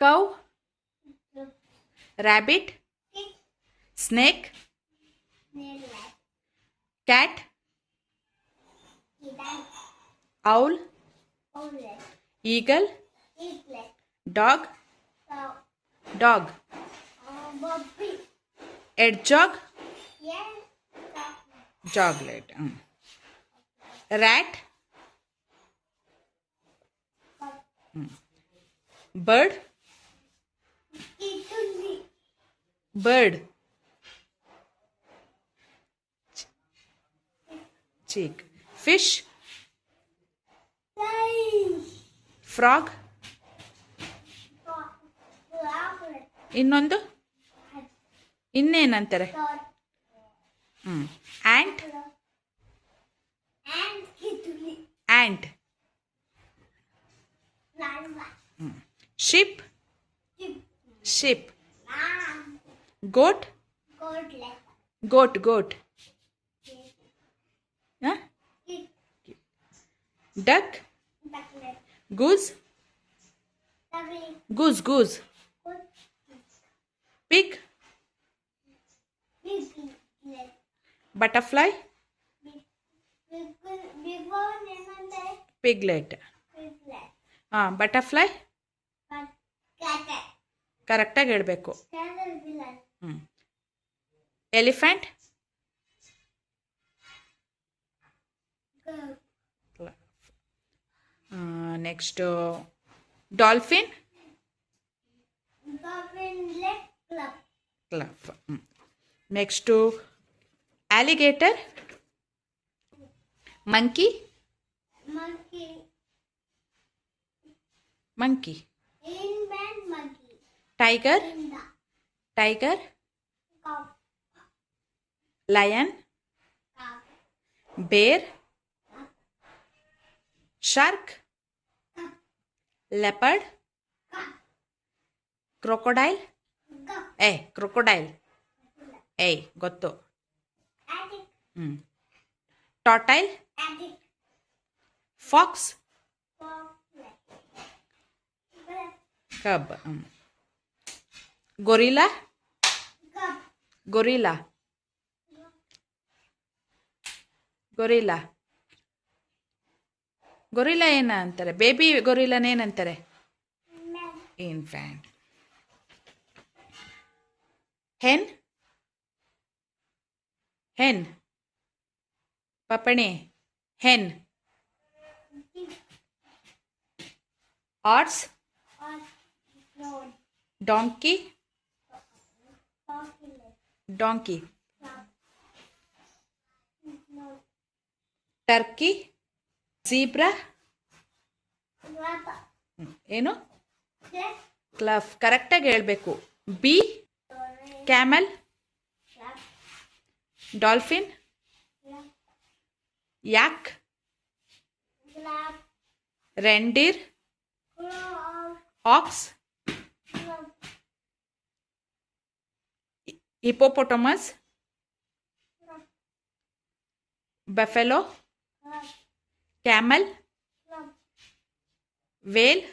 cow, rabbit, snake, cat, owl, eagle, dog, dog, hedgehog, joglet, rat, bird, bird, chick, fish, frog, ಇನ್ನೊಂದು ಇನ್ನೇನಂತಾರೆ ant ant sheep sheep goat goat goat duck goose goose goose pig, butterfly, piglet, butterfly, ಕರೆಕ್ಟಾಗಿ ಹೇಳಬೇಕು. Elephant, next dolphin, ಕ್ಲಫ್. Next alligator, monkey monkey tiger tiger lion bear shark leopard crocodile crocodile ಗೊತ್ತು. ಟಾಟೈಲ್ fox cub gorilla gorilla gorilla gorilla ಏನ ಅಂತಾರೆ? Baby ಗೊರಿಲ್ಲಾನ ಏನಂತಾರೆ? Infant. hen hen ಪಪಣೆ hen horse donkey donkey turkey zebra ಏನು ಕ್ಲಫ್ ಕರೆಕ್ಟಾಗಿ ಹೇಳಬೇಕು. Bee camel dolphin yak ರೆಂಡೀರ್ axe hippopotamus buffalo camel veil